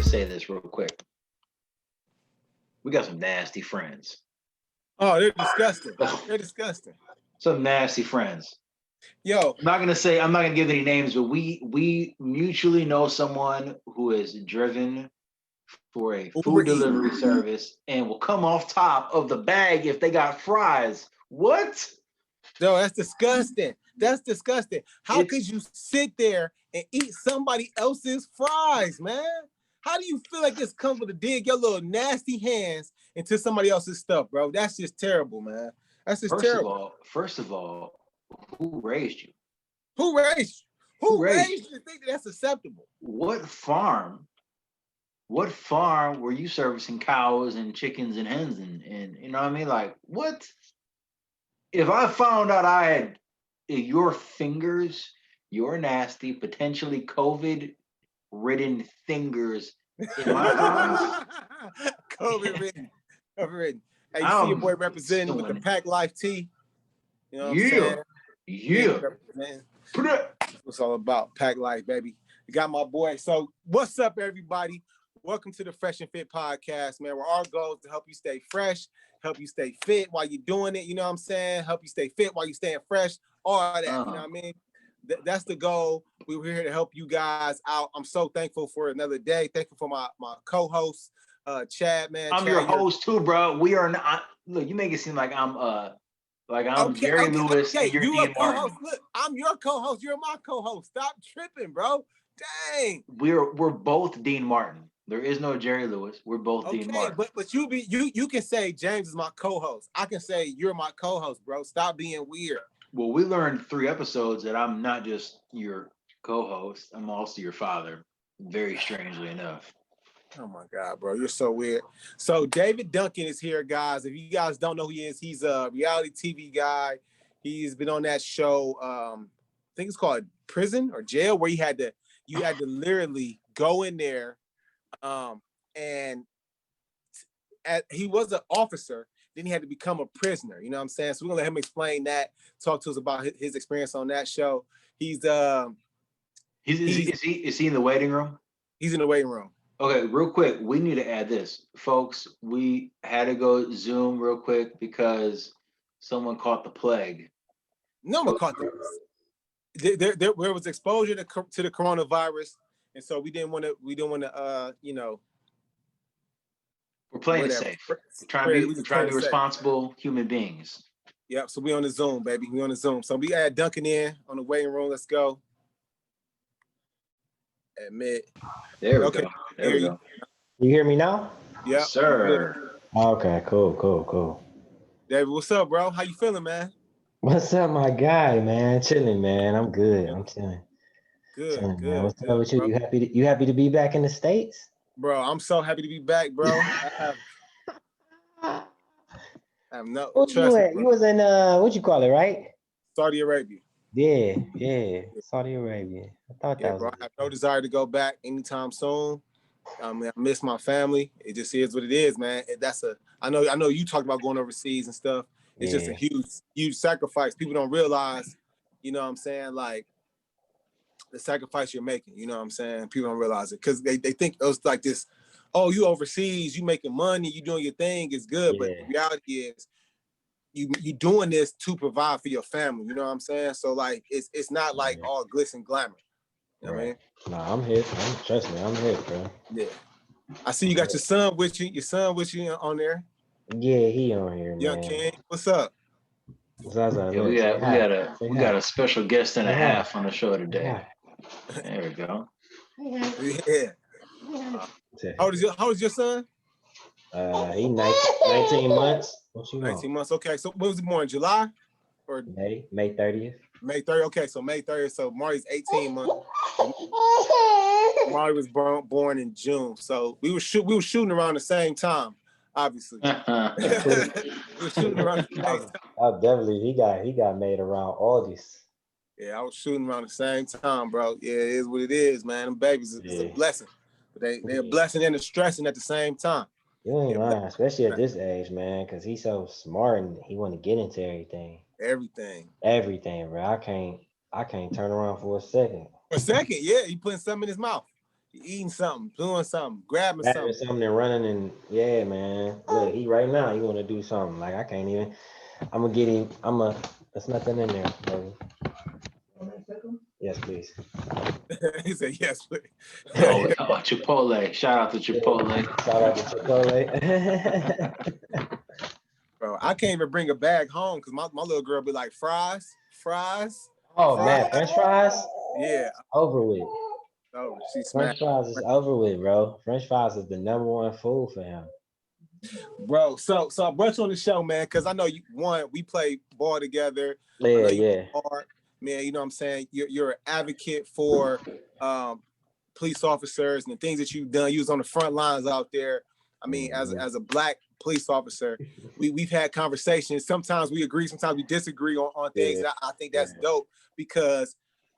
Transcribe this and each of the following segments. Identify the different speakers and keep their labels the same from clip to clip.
Speaker 1: just say this real quick. We got some nasty friends.
Speaker 2: Oh, they're disgusting. They're disgusting.
Speaker 1: Some nasty friends.
Speaker 2: Yo,
Speaker 1: I'm not gonna give any names, but we mutually know someone who is driven for a food delivery service and will come off top of the bag if they got fries. What?
Speaker 2: No, that's disgusting. That's disgusting. How could you sit there and eat somebody else's fries, man? How do you feel like this comes with a dig your little nasty hands into somebody else's stuff, bro? That's just terrible, man. That's just terrible.
Speaker 1: First of all, who raised you?
Speaker 2: Who raised you? Who raised you to think that that's acceptable?
Speaker 1: What farm were you servicing cows and chickens and hens and you know what I mean? Like, what? If I found out I had your fingers, your nasty, potentially COVID-ridden fingers in my fries.
Speaker 2: COVID-ridden. COVID-ridden. Hey, you see your boy representing with the Pack Life T. You know what I'm saying?
Speaker 1: Yeah.
Speaker 2: That's what's all about. Pack Life, baby. You got my boy. So what's up, everybody? Welcome to the Fresh and Fit podcast, man, where our goal is to help you stay fresh, help you stay fit while you're doing it, you know what I'm saying? Help you stay fit while you're staying fresh, all that, you know what I mean? That's the goal. We're here to help you guys out. I'm so thankful for another day. Thankful for my co-host, Chad, man.
Speaker 1: I'm
Speaker 2: Chad,
Speaker 1: your host too, bro. We are not, look, you make it seem like I'm Jerry Lewis and you're Dean Martin.
Speaker 2: Look, I'm your co-host. You're my co-host. Stop tripping, bro. Dang.
Speaker 1: We're both Dean Martin. There is no Jerry Lewis. We're both Dean Martin.
Speaker 2: But you can say James is my co-host. I can say you're my co-host, bro. Stop being weird.
Speaker 1: Well, we learned 3 episodes that I'm not just your co-host. I'm also your father. Very strangely enough.
Speaker 2: Oh my God, bro. You're so weird. So David Duncan is here, guys. If you guys don't know who he is, he's a reality TV guy. He's been on that show. I think it's called Prison or Jail, where you had to literally go in there. And he was an officer, then he had to become a prisoner. You know what I'm saying? So we're gonna let him explain that, talk to us about his experience on that show. Is
Speaker 1: he in the waiting room?
Speaker 2: He's in the waiting room.
Speaker 1: Okay, real quick, we need to add this. Folks, we had to go Zoom real quick because someone caught the plague.
Speaker 2: No one caught this. There was exposure to the coronavirus. And so we didn't want to, you know.
Speaker 1: We're playing it safe. We're trying to be responsible human beings.
Speaker 2: Yep. So we on the Zoom, baby. We on the Zoom. So we add Duncan in on the waiting room. Let's go. Admit.
Speaker 1: There we go. There we go.
Speaker 3: You hear me now?
Speaker 2: Yeah,
Speaker 1: sir.
Speaker 3: Okay, cool.
Speaker 2: David, what's up, bro? How you feeling, man?
Speaker 3: What's up, my guy, man? Chilling, man. I'm good. I'm chilling.
Speaker 2: Good.
Speaker 3: What's up with you? Bro. You happy to be back in the States?
Speaker 2: Bro, I'm so happy to be back, bro. I have no trust.
Speaker 3: You was in what you call it, right?
Speaker 2: Saudi Arabia.
Speaker 3: Yeah, Saudi Arabia. I thought that was.
Speaker 2: Bro, I have no desire to go back anytime soon. I miss my family. It just is what it is, man. I know you talked about going overseas and stuff. It's just a huge sacrifice. People don't realize, you know what I'm saying, like the sacrifice you're making, you know what I'm saying? People don't realize it because they think it was like this, oh, you overseas, you making money, you doing your thing, it's good. But the reality is you doing this to provide for your family, you know what I'm saying? So like it's not like all glitz and glamour. You know what I mean?
Speaker 3: Nah, I'm here. Trust me, I'm here, bro.
Speaker 2: Yeah. I see you got your son with you on there.
Speaker 3: Yeah, he on here, man.
Speaker 2: Young King, what's up?
Speaker 1: Yeah, we got a special guest and a half on the show today. There we go.
Speaker 2: Yeah. How old is your son?
Speaker 3: He 19 months. What you
Speaker 2: 19 months. Okay. So when was he born? July or
Speaker 3: May 30th?
Speaker 2: May 30th. Okay, so May 30th. So Mari's 18 months. Mari was born in June. So we were shooting around the same time, obviously. We were shooting around the same time.
Speaker 3: Oh, definitely. He got made around August.
Speaker 2: Yeah, I was shooting around the same time, bro. Yeah, it is what it is, man. Them babies is a blessing. But they're a blessing and a stressing at the same time.
Speaker 3: You ain't lying, especially at this age, man, because he's so smart and he want to get into everything. Everything, bro. I can't turn around for a second.
Speaker 2: A second, yeah. He putting something in his mouth. eating something, doing something, grabbing
Speaker 3: Having
Speaker 2: something.
Speaker 3: something and running and yeah, man. Look, he right now. He want to do something. Like I can't even. I'm gonna get him. There's nothing in there, baby. Yes, please.
Speaker 2: He said yes, please.
Speaker 1: Oh, Chipotle. Shout out to Chipotle.
Speaker 3: Shout out to Chipotle.
Speaker 2: Bro, I can't even bring a bag home because my little girl be like, fries.
Speaker 3: Oh
Speaker 2: Fries.
Speaker 3: man, French fries
Speaker 2: Yeah.
Speaker 3: over with.
Speaker 2: Oh, she
Speaker 3: French
Speaker 2: smashed.
Speaker 3: fries is over with, bro. French fries is the number one food for him.
Speaker 2: Bro, so I brought you on the show, man, because I know we play ball together. I know
Speaker 3: Yeah.
Speaker 2: hard, man. You know what I'm saying? You're an advocate for police officers and the things that you've done. You was on the front lines out there. I mean, as a black police officer, we've had conversations. Sometimes we agree, sometimes we disagree on things.
Speaker 3: Yeah.
Speaker 2: I think that's dope because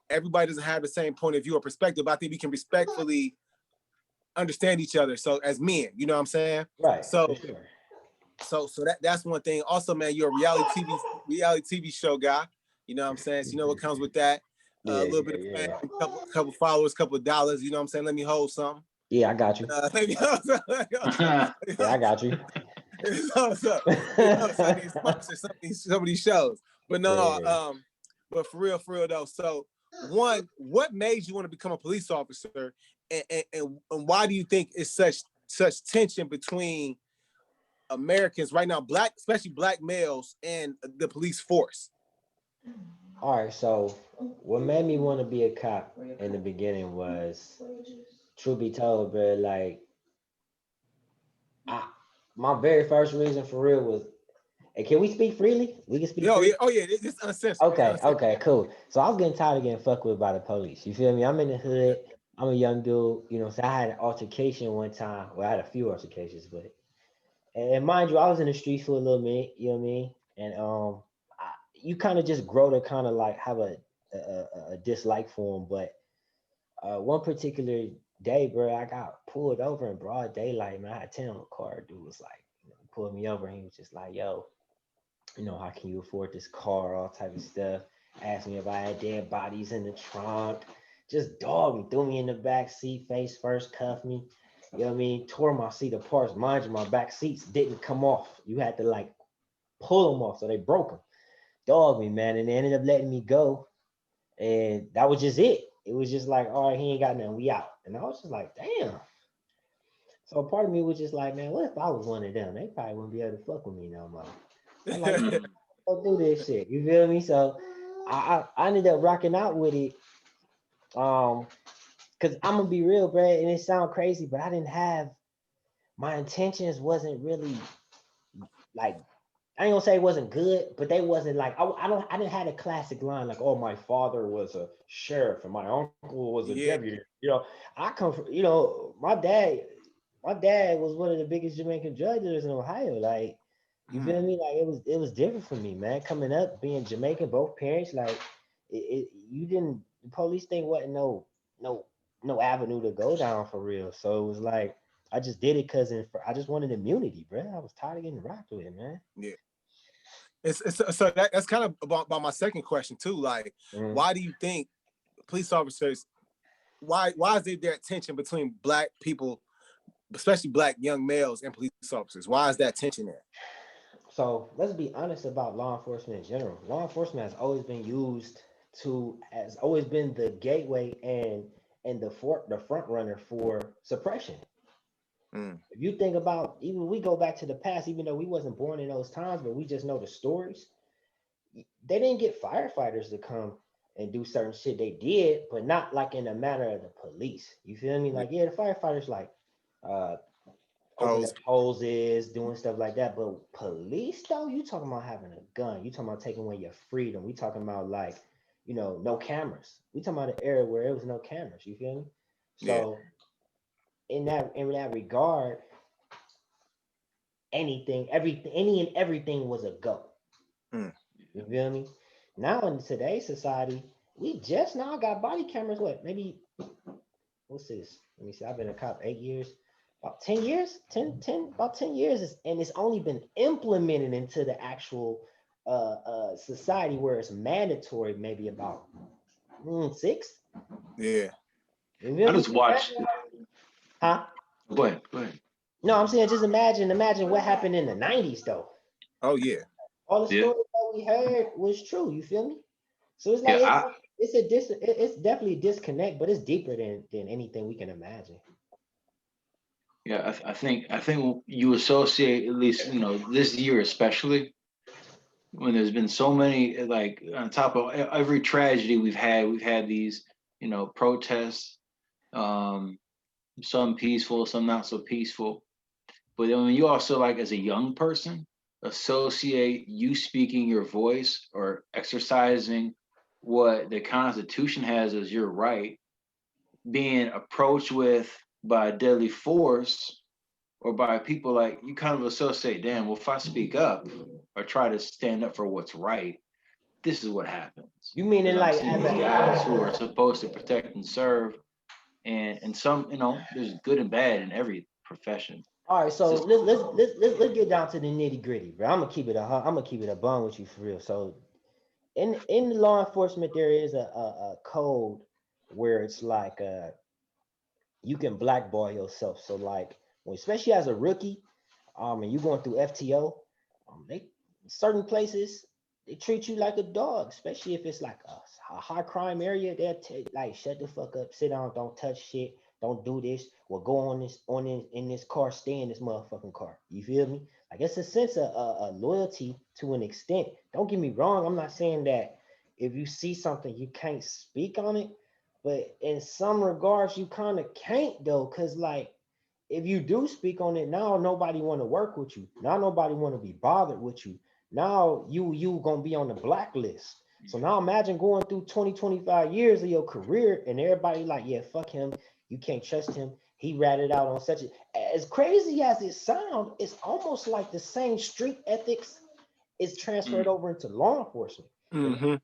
Speaker 2: everybody doesn't have the same point of view or perspective. But I think we can respectfully understand each other. So as men, you know what I'm saying?
Speaker 3: Right.
Speaker 2: So
Speaker 3: For sure.
Speaker 2: So that's one thing. Also, man, you're a reality TV show guy. You know what I'm saying? So you know what comes with that. A little bit of fame, couple followers, couple of dollars. You know what I'm saying? Let me hold something.
Speaker 3: Yeah, I got you. Yeah, I got you.
Speaker 2: So I need sponsor some of these shows. But no, but for real though. So one, what made you want to become a police officer, and why do you think it's such tension between Americans right now, especially black males, and the police force?
Speaker 3: All right, so what made me want to be a cop in the beginning was, truth be told, bro, like my very first reason for real was, hey, can we speak freely? We can speak freely?
Speaker 2: It's uncensored.
Speaker 3: Okay, cool. So I was getting tired of getting fucked with by the police. You feel me? I'm in the hood. I'm a young dude. You know, so I had an altercation one time. Well, I had a few altercations, but and mind you, I was in the streets for a little minute. You know what I mean? And you kind of just grow to kind of like have a dislike for them. But one particular day, bro, I got pulled over in broad daylight. Man, I had 10 on the car. Dude was like, pulled me over. And he was just like, yo, how can you afford this car? All type of stuff. Asked me if I had dead bodies in the trunk. Just dogged me, threw me in the back seat, face first, cuffed me. You know what I mean? Tore my seat apart. Mind you, my back seats didn't come off. You had to like pull them off, so they broke them. Dogged me, man, and they ended up letting me go. And that was just it. It was just like, all right, he ain't got nothing. We out. And I was just like, damn. So part of me was just like, man, what if I was one of them? They probably wouldn't be able to fuck with me no more. I'm like, go do this shit. You feel me? So I ended up rocking out with it. Because I'm gonna be real, bro, and it sounds crazy, but I didn't have my intentions wasn't really like, I ain't gonna say it wasn't good, but they wasn't like, I didn't have a classic line like, oh, my father was a sheriff and my uncle was a deputy. I come from, my dad was one of the biggest Jamaican judges in Ohio. Like, you feel me? Like it was different for me, man. Coming up, being Jamaican, both parents, like the police thing wasn't no avenue to go down for real. So it was like I just did it because I just wanted immunity, bro. I was tired of getting rocked with it, man.
Speaker 2: Yeah. So that's kind of about my second question too. Like, why do you think police officers? Why is there tension between black people, especially black young males, and police officers? Why is that tension there?
Speaker 3: So let's be honest about law enforcement in general. Law enforcement has always been has always been the gateway and the front runner for suppression. If you think about, even we go back to the past, even though we wasn't born in those times, but we just know the stories. They didn't get firefighters to come and do certain shit. They did, but not like in a manner of the police. You feel me? Like, yeah, the firefighters like opening up hoses, doing stuff like that. But police, though, you talking about having a gun. You talking about taking away your freedom. We talking about like, no cameras. We talking about an era where there was no cameras. You feel me? So in that regard, any and everything was a go. You feel me? Now in today's society, we just now got body cameras. What? Maybe what's this? Let me see. I've been a cop 8 years. About 10 years, about 10 years, and it's only been implemented into the actual society where it's mandatory, maybe about 6.
Speaker 2: Yeah.
Speaker 1: I just watched
Speaker 3: Huh?
Speaker 1: Go ahead. Go ahead.
Speaker 3: No, I'm saying just imagine what happened in the 90s though.
Speaker 2: Oh yeah.
Speaker 3: All the
Speaker 1: Yeah.
Speaker 3: stories that we heard was true. You feel me? So it's like
Speaker 1: Yeah.
Speaker 3: it's definitely a disconnect, but it's deeper than anything we can imagine.
Speaker 1: I think you associate, at least this year especially, when there's been so many, like, on top of every tragedy we've had these protests, um some peaceful, some not so peaceful. But then when you also, like, as a young person, associate you speaking your voice or exercising what the Constitution has as your right, being approached with by a deadly force or by people, like, you kind of associate, damn, well, if I speak up or try to stand up for what's right, this is what happens.
Speaker 3: You mean it
Speaker 1: Because I'm
Speaker 3: like
Speaker 1: seeing
Speaker 3: as
Speaker 1: these
Speaker 3: a
Speaker 1: guys who are supposed to protect and serve, and some, there's good and bad in every profession.
Speaker 3: all right,
Speaker 1: It's
Speaker 3: so
Speaker 1: just,
Speaker 3: let's get down to the nitty gritty, bro. I'm gonna keep it a bun with you for real. So in law enforcement, there is a code where it's like you can blackball yourself. So like when, especially as a rookie, and you going through FTO, they certain places they treat you like a dog, especially if it's like a high crime area. They'll like shut the fuck up, sit down, don't touch shit, don't do this. Well, go in this car, stay in this motherfucking car. You feel me? Like it's a sense of loyalty to an extent. Don't get me wrong. I'm not saying that if you see something you can't speak on it, but in some regards you kind of can't though, cause like if you do speak on it, now nobody want to work with you. Now nobody want to be bothered with you. Now you gonna be on the blacklist. So now imagine going through 20, 25 years of your career and everybody like, yeah, fuck him. You can't trust him. He ratted out on such a, as crazy as it sounds, it's almost like the same street ethics is transferred
Speaker 1: mm,
Speaker 3: over into law enforcement. The
Speaker 2: Mm-hmm.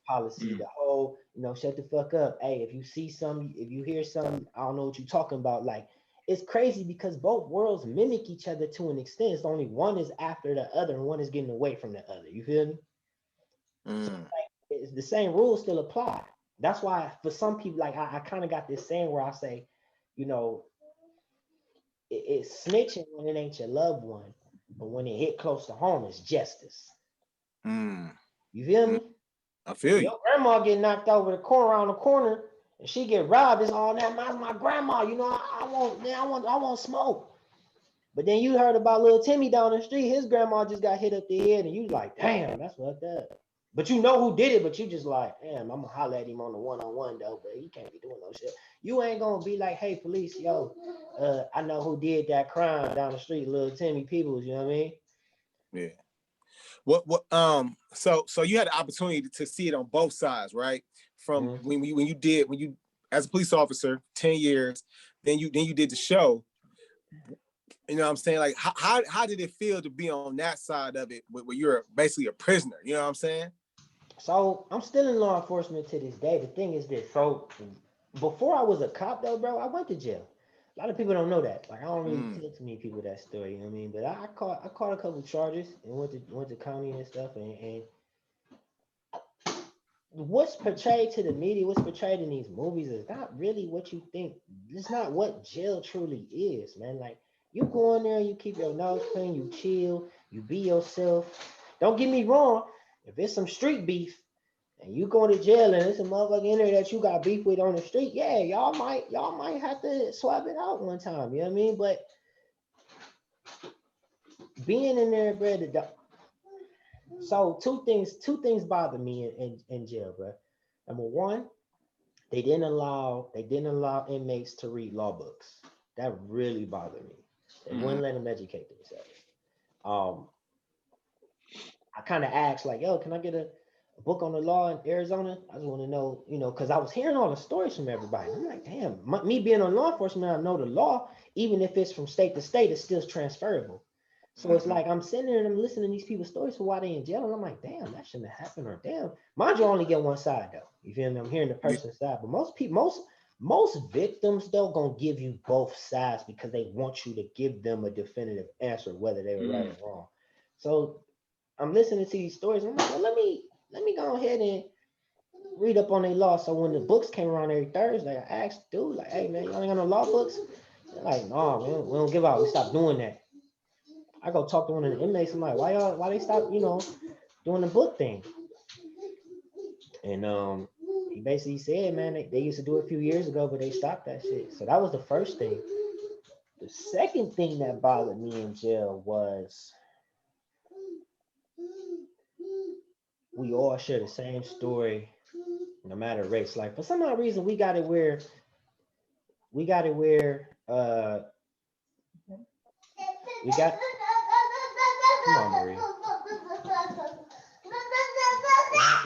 Speaker 3: policy,
Speaker 1: mm,
Speaker 3: the whole, shut the fuck up. Hey, if you see some, if you hear some, I don't know what you're talking about. Like, it's crazy because both worlds mimic each other to an extent. It's only one is after the other and one is getting away from the other. You feel me? So
Speaker 2: Mm.
Speaker 3: like, it's the same rules still apply. That's why for some people, like I kind of got this saying where I say, you know, it's snitching when it ain't your loved one, but when it hit close to home, it's justice.
Speaker 2: Mm.
Speaker 3: You feel
Speaker 2: Mm.
Speaker 3: me?
Speaker 2: I feel you.
Speaker 3: Your grandma get knocked over the corner around the corner and she get robbed. It's all that. That's my grandma. I want smoke. But then you heard about little Timmy down the street. His grandma just got hit up the head, and you like, damn, that's fucked up. But you know who did it, but you just like, damn, I'm gonna holler at him on the one-on-one though, but he can't be doing no shit. You ain't gonna be like, hey, police, yo, I know who did that crime down the street, little Timmy Peoples, you know what I mean?
Speaker 2: Yeah. So you had the opportunity to see it on both sides, right? From
Speaker 3: Mm-hmm.
Speaker 2: when you as a police officer, 10 years, then you did the show. You know what I'm saying? Like how did it feel to be on that side of it where you're basically a prisoner? You know what I'm saying?
Speaker 3: So I'm still in law enforcement to this day. The thing is this. So before I was a cop though, bro, I went to jail. A lot of people don't know that. Like I don't really
Speaker 2: Mm.
Speaker 3: tell too many people that story, you know what I mean? But I caught a couple charges and went to county and stuff and what's portrayed to the media, what's portrayed in these movies is not really what you think. It's not what jail truly is, man. Like you go in there, you keep your nose clean, you chill, you be yourself. Don't get me wrong. If it's some street beef, and you going to jail and it's a motherfucker in there that you got beef with on the street, yeah, y'all might have to swap it out one time. You know what I mean? But being in there, bro, so two things bother me in jail, bro. Number one, they didn't allow inmates to read law books. That really bothered me. They
Speaker 2: Mm-hmm.
Speaker 3: wouldn't let them educate themselves. Um, I kind of asked like, yo, can I get a book on the law in Arizona? I just want to know, because I was hearing all the stories from everybody. I'm like, damn, me being on law enforcement, I know the law, even if it's from state to state, it's still transferable. So it's
Speaker 1: mm-hmm.
Speaker 3: like I'm sitting there and I'm listening to these people's stories for why they in jail, and I'm like, damn, that shouldn't have happened, or damn. Mind you, I only get one side though. You feel me? I'm hearing the person's side, but most people, most victims though gonna give you both sides because they want you to give them a definitive answer whether they were right
Speaker 1: Mm.
Speaker 3: or wrong. So I'm listening to these stories. And I'm like, well, let me go ahead and read up on their law. So when the books came around every Thursday, I asked dude, like, hey man, y'all ain't got no law books? They're like, no, we don't give out. We stop doing that. I go talk to one of the inmates. I'm like, why they stop, doing the book thing? And he basically said, man, they used to do it a few years ago, but they stopped that shit. So that was the first thing. The second thing that bothered me in jail was we all share the same story, no matter race. Like for some odd reason, we got it where we got we got come on, Maria.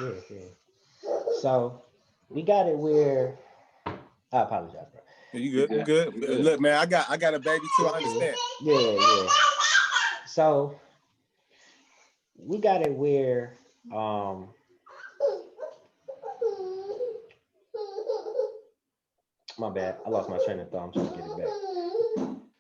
Speaker 3: Yeah. So we got it where I apologize, bro.
Speaker 2: You good? You good? Look, man, I got a baby too. I understand.
Speaker 3: Yeah. So we got it where my bad. I lost my train of thought. I'm trying to get it back.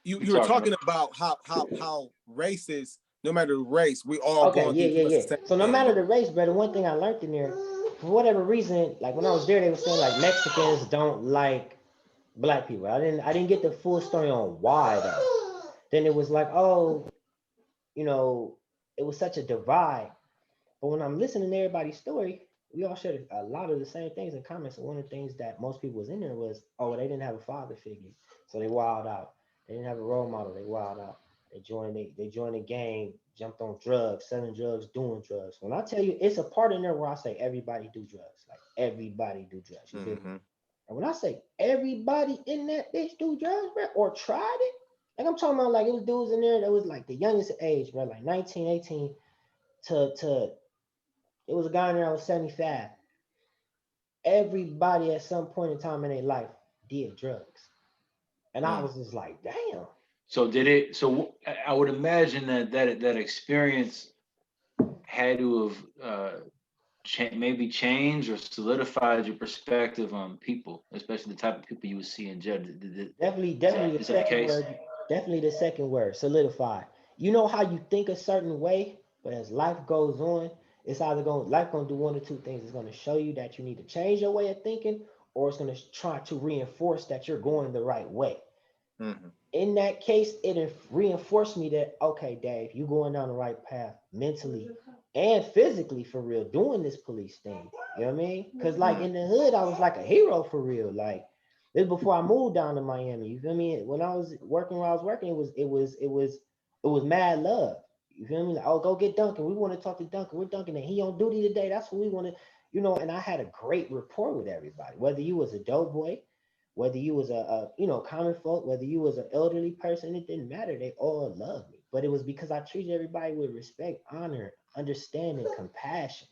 Speaker 2: You were talking about how races, no matter the race, we all going through
Speaker 3: yeah. So no matter the race, brother, one thing I learned in there, for whatever reason, like when I was there, they were saying like Mexicans don't like black people. I didn't get the full story on why though. Then it was like, oh, it was such a divide. But when I'm listening to everybody's story, we all shared a lot of the same things in common. So one of the things that most people was in there was, oh, they didn't have a father figure, so they wild out. They didn't have a role model, they wild out. They joined a gang, jumped on drugs, selling drugs, doing drugs. When I tell you, it's a part in there where I say everybody do drugs, like everybody do drugs. You feel me? And when I say everybody in that bitch do drugs, bro, or tried it, like I'm talking about, like it was dudes in there that was like the youngest age, bro, like 19, 18 to it was a guy in there that was 75. Everybody at some point in time in their life did drugs. And I was just like, damn.
Speaker 1: So did it? So I would imagine that experience had to have maybe changed or solidified your perspective on people, especially the type of people you would see in jail.
Speaker 3: Definitely
Speaker 1: Is that the case?
Speaker 3: definitely the second word, solidified. You know how you think a certain way, but as life goes on, it's either life gonna do one or two things. It's gonna show you that you need to change your way of thinking, or it's gonna try to reinforce that you're going the right way. In that case, it reinforced me that, okay, Dave, you going down the right path mentally and physically for real, doing this police thing. You know what I mean? Because like in the hood, I was like a hero for real. Like this before I moved down to Miami. You feel me? When I was working it was mad love. You feel me? Like, oh, go get Duncan. We want to talk to Duncan. We're Duncan and he on duty today. That's what we want to, and I had a great rapport with everybody. Whether you was a dope boy, whether you was a common folk, whether you was an elderly person, it didn't matter. They all loved me. But it was because I treated everybody with respect, honor, understanding, compassion,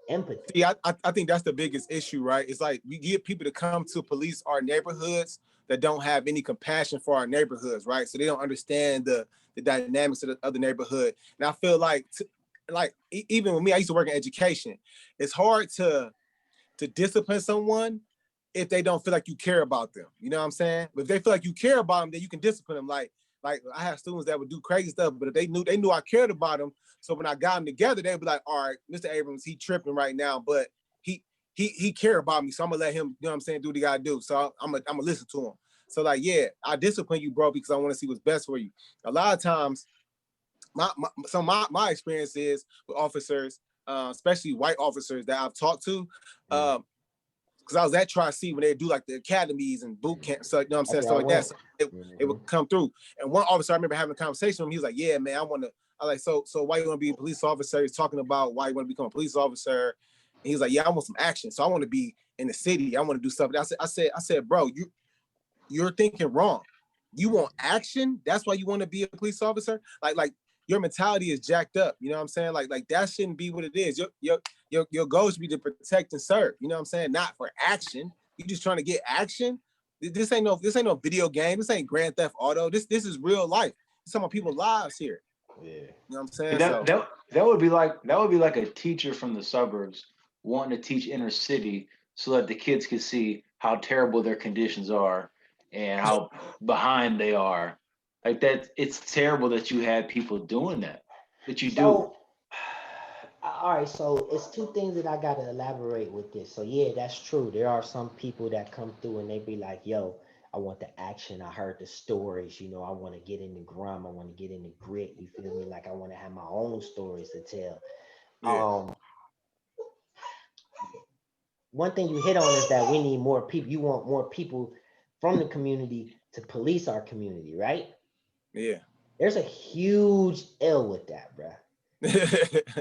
Speaker 3: empathy.
Speaker 2: See, I think that's the biggest issue, right? It's like we get people to come to police our neighborhoods that don't have any compassion for our neighborhoods, right? So they don't understand the dynamics of the other neighborhood. And I feel like, even with me, I used to work in education. It's hard to discipline someone if they don't feel like you care about them. You know what I'm saying? But if they feel like you care about them, then you can discipline them. Like I have students that would do crazy stuff, but if they knew I cared about them, so when I got them together, they'd be like, all right, Mr. Abrams, he tripping right now, but he care about me, so I'm gonna let him, you know what I'm saying, do what he gotta do. So I'm gonna listen to him. So like, yeah, I discipline you, bro, because I want to see what's best for you. A lot of times, my experience is with officers, especially white officers that I've talked to, because I was at Tri-C when they do like the academies and boot camps, so, you know what I'm saying, stuff like that. So it would come through. And one officer, I remember having a conversation with him. He was like, yeah, man, I like, so why you want to be a police officer? He's talking about why you want to become a police officer. And he's like, yeah, I want some action. So I want to be in the city. I want to do something. I said, bro, you're thinking wrong. You want action? That's why you want to be a police officer? Like your mentality is jacked up. You know what I'm saying? Like that shouldn't be what it is. Your goal should be to protect and serve. You know what I'm saying? Not for action. You just trying to get action. This ain't no video game. This ain't Grand Theft Auto. This is real life. Some of people's lives here.
Speaker 3: Yeah.
Speaker 2: You know what I'm saying?
Speaker 1: That would be like a teacher from the suburbs wanting to teach inner city so that the kids could see how terrible their conditions are and how behind they are. Like that, it's terrible that you have people doing that you do.
Speaker 3: All right, so it's two things that I gotta elaborate with this. So yeah, that's true. There are some people that come through and they be like, "Yo, I want the action. I heard the stories, you know, I want to get in the grime. I want to get in the grit. You feel me? Like I want to have my own stories to tell.
Speaker 2: Yeah.
Speaker 3: One thing you hit on is that we need more people. You want more people from the community to police our community, right?
Speaker 2: Yeah.
Speaker 3: There's a huge L with that, bruh.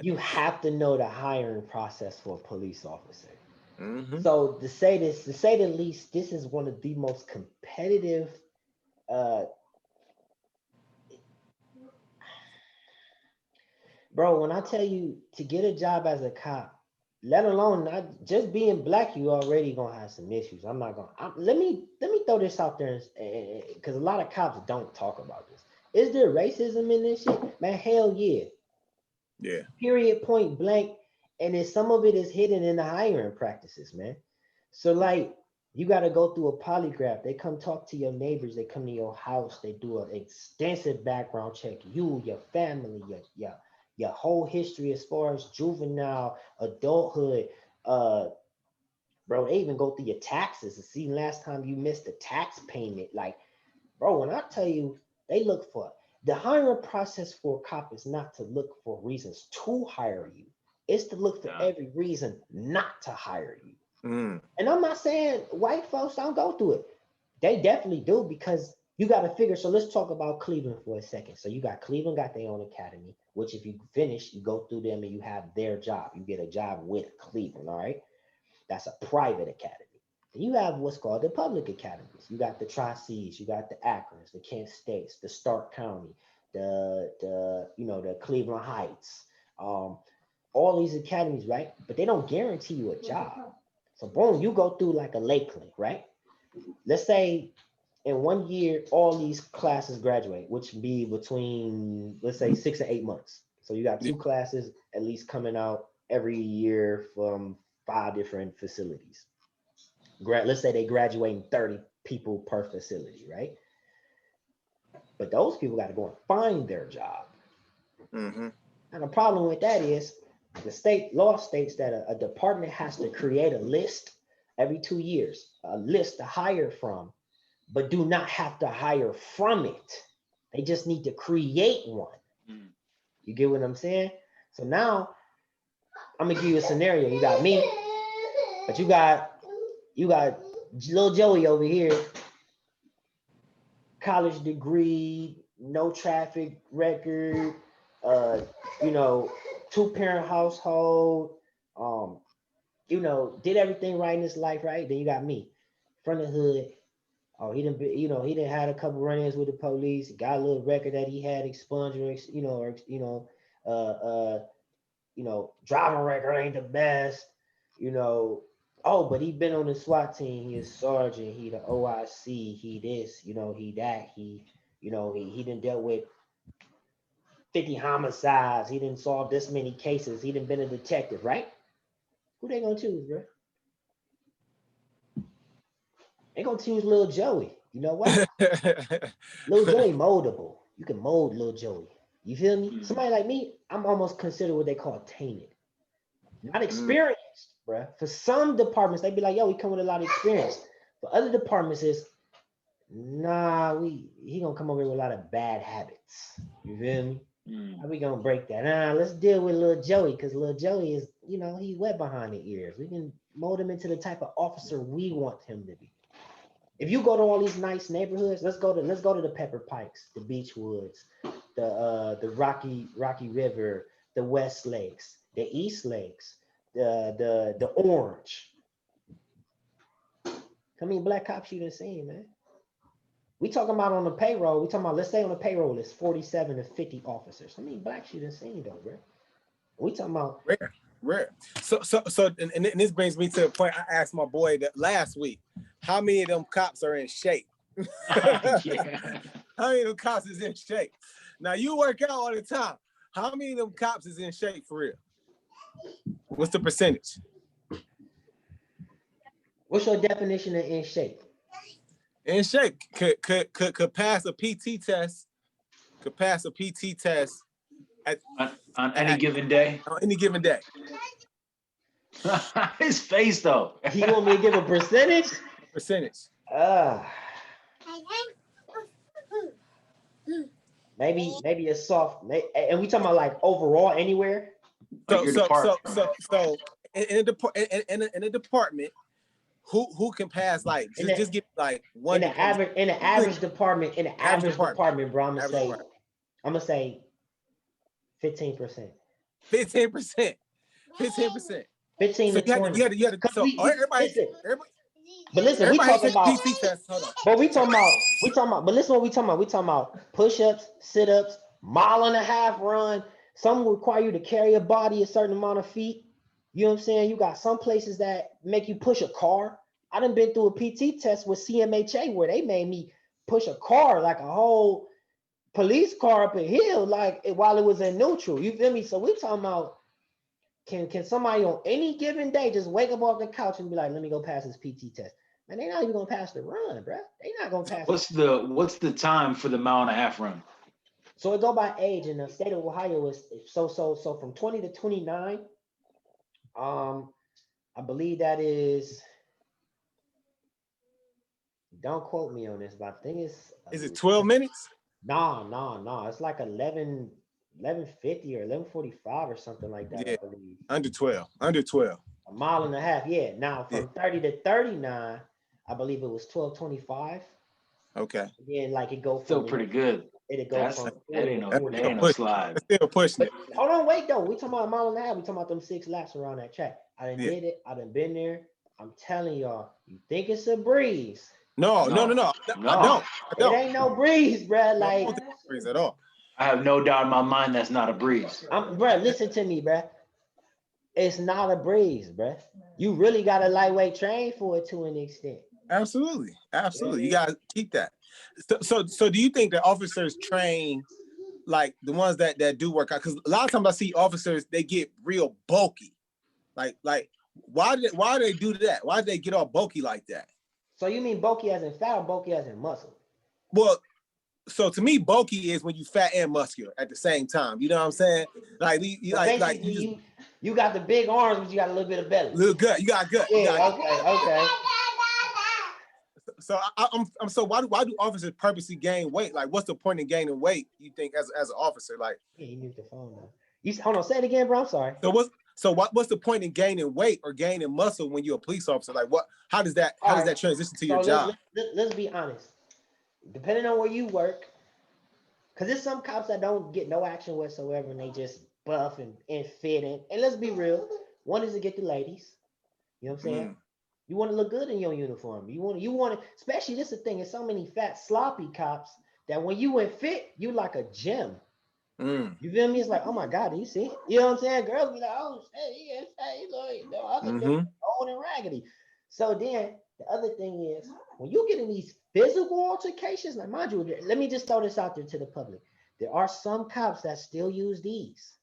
Speaker 3: You have to know the hiring process for a police officer.
Speaker 2: Mm-hmm.
Speaker 3: So to say the least, this is one of the most competitive. Bro, when I tell you to get a job as a cop, let alone not just being black, you already gonna have some issues. I'm not gonna. Let me throw this out there, because a lot of cops don't talk about this. Is there racism in this shit, man? Hell yeah.
Speaker 2: Yeah.
Speaker 3: Period, point blank. And then some of it is hidden in the hiring practices, man. So like you got to go through a polygraph. They come talk to your neighbors. They come to your house. They do an extensive background check. You, your family, your whole history as far as juvenile, adulthood. Bro, they even go through your taxes to see last time you missed a tax payment. Like, bro, when I tell you, they look for the hiring process for a cop is not to look for reasons to hire you. It's to look for every reason not to hire you.
Speaker 2: Mm.
Speaker 3: And I'm not saying white folks don't go through it. They definitely do, because you got to figure. So let's talk about Cleveland for a second. So you got Cleveland got their own academy, which if you finish, you go through them and you have their job. You get a job with Cleveland, all right? That's a private academy. And you have what's called the public academies. You got the Tri-Cities, you got the Akrons, the Kent States, the Stark County, the Cleveland Heights, all these academies, right? But they don't guarantee you a job. So boom, you go through like a Lakeland, right? Let's say in 1 year, all these classes graduate, which would be between, let's say, 6 and 8 months. So you got 2 classes at least coming out every year from 5 different facilities. Let's say they graduating 30 people per facility, right? But those people got to go and find their job.
Speaker 2: Mm-hmm.
Speaker 3: And the problem with that is the state law states that a department has to create a list every 2 years, a list to hire from, but do not have to hire from it. They just need to create one.
Speaker 1: Mm.
Speaker 3: You get what I'm saying? So now I'm gonna give you a scenario. You got me, but you got little Joey over here, college degree, no traffic record, 2-parent household, did everything right in his life, right? Then you got me from the hood. Oh, he didn't had a couple run-ins with the police, got a little record that he had expunged, driving record ain't the best, but he been on the SWAT team, he is sergeant, he the OIC, he this, he that, he done dealt with 50 homicides, he didn't solve this many cases, he done been a detective, right? Who they gonna choose, bro? They gonna choose Lil Joey. You know why? Lil Joey moldable. You can mold Lil Joey. You feel me?
Speaker 1: Mm.
Speaker 3: Somebody like me, I'm almost considered what they call tainted. Not experienced, bro. For some departments, they be like, yo, we come with a lot of experience. For other departments, is nah, he gonna come over here with a lot of bad habits. You feel me?
Speaker 1: Mm.
Speaker 3: How we gonna break that? Let's deal with Lil Joey, because Lil Joey is, he's wet behind the ears. We can mold him into the type of officer we want him to be. If you go to all these nice neighborhoods, let's go to the Pepper Pikes, the Beechwoods, the Rocky River, the West Lakes, the East Lakes, the Orange. How many black cops you done seen, man? We talking about on the payroll. We talking about, let's say on the payroll is 47 to 50 officers. How many blacks you done seen though, bro? We talking about
Speaker 2: rare. So, and this brings me to a point I asked my boy that last week. How many of them cops are in shape?
Speaker 1: Yeah.
Speaker 2: How many of them cops is in shape? Now you work out all the time. How many of them cops is in shape for real? What's the percentage?
Speaker 3: What's your definition of in shape?
Speaker 2: In shape could pass a PT test. Could pass a PT test
Speaker 1: on any given day.
Speaker 2: On any given day.
Speaker 1: His face though.
Speaker 3: You want me to give a percentage?
Speaker 2: Percentage.
Speaker 3: Maybe a soft, and we talking about like overall anywhere.
Speaker 2: So
Speaker 1: your
Speaker 2: so so
Speaker 1: department.
Speaker 2: so so in a department, who can pass like
Speaker 3: In
Speaker 2: just give like
Speaker 3: in
Speaker 2: one
Speaker 3: the
Speaker 2: department.
Speaker 3: average in the average department bro, I'm
Speaker 2: Average
Speaker 3: gonna say 15%.
Speaker 2: 15%. 15%.
Speaker 3: 15
Speaker 2: So
Speaker 3: to 20.
Speaker 2: you had to
Speaker 3: Cause
Speaker 2: so
Speaker 3: listen,
Speaker 2: everybody
Speaker 3: but listen, we
Speaker 2: everybody had to
Speaker 3: talking
Speaker 2: take a
Speaker 3: about,
Speaker 2: PT test. Hold on.
Speaker 3: but listen what we talking about. We talking about push-ups, sit-ups, mile and a half run. Some require you to carry a body a certain amount of feet. You know what I'm saying? You got some places that make you push a car. I done been through a PT test with CMHA where they made me push a car, like a whole police car up a hill, like while it was in neutral. You feel me? So we talking about, can somebody on any given day just wake up off the couch and be like, let me go pass this PT test? Man, they not even gonna pass the run, bro. They not gonna pass.
Speaker 1: What's the time for the mile and a half run?
Speaker 3: So it go by age, and the state of Ohio is so from 20 to 29. I believe that is. Don't quote me on this, but I think it's.
Speaker 2: Is it 12 minutes?
Speaker 3: No. It's like 11:50 or 11:45 or something like that.
Speaker 2: Yeah.
Speaker 3: I believe.
Speaker 2: Under 12. Under 12.
Speaker 3: A mile and a half. Yeah. Now from 30 to 39, I believe it was 12:25.
Speaker 2: Okay.
Speaker 3: Then like it go
Speaker 1: Still
Speaker 3: from
Speaker 1: pretty good.
Speaker 3: It'll go from
Speaker 1: That
Speaker 3: 40
Speaker 1: ain't
Speaker 3: to
Speaker 1: no
Speaker 3: 40.
Speaker 1: slide.
Speaker 2: That's still pushing it.
Speaker 3: Hold on, wait though. We talking about a mile and a half. We talking about them 6 laps around that track. I done
Speaker 2: Yeah.
Speaker 3: did it. I done been there. I'm telling y'all, you think it's a breeze?
Speaker 2: No. I don't.
Speaker 3: It ain't no breeze, bruh.
Speaker 2: No, I
Speaker 3: Like,
Speaker 2: don't think it's breeze at all.
Speaker 1: I have no doubt in my mind that's not a breeze.
Speaker 3: bruh, listen to me, bruh. It's not a breeze, bruh. You really got to lightweight train for it to an extent.
Speaker 2: Absolutely. You gotta keep that. So do you think that officers train like the ones that do work out? Because a lot of times I see officers, they get real bulky. Like why do they do that? Why do they get all bulky like that?
Speaker 3: So you mean bulky as in fat or bulky as in muscle?
Speaker 2: Well, so to me, bulky is when you fat and muscular at the same time. You know what I'm saying? Like
Speaker 3: you got the big arms, but you got a little bit of belly.
Speaker 2: Little gut. You got gut.
Speaker 3: Yeah. Okay.
Speaker 2: So I'm so why do officers purposely gain weight? Like, what's the point in gaining weight? You think as an officer, like?
Speaker 3: Yeah, you use the phone now. You hold on, say it again, bro. I'm sorry.
Speaker 2: What's the point in gaining weight or gaining muscle when you're a police officer? Like, what? How does that transition to your job?
Speaker 3: Let's be honest. Depending on where you work, because there's some cops that don't get no action whatsoever, and they just buff and fit in. And let's be real, one is to get the ladies. You know what I'm saying? You want to look good in your uniform. You want to, especially this is the thing. There's so many fat, sloppy cops that when you in fit, you like a gem. You feel me? It's like, oh my God, do you see? You know what I'm saying? Girls be like, oh, hey, I look old and raggedy. So then the other thing is, when you get in these physical altercations, like mind you, let me just throw this out there to the public. There are some cops that still use these.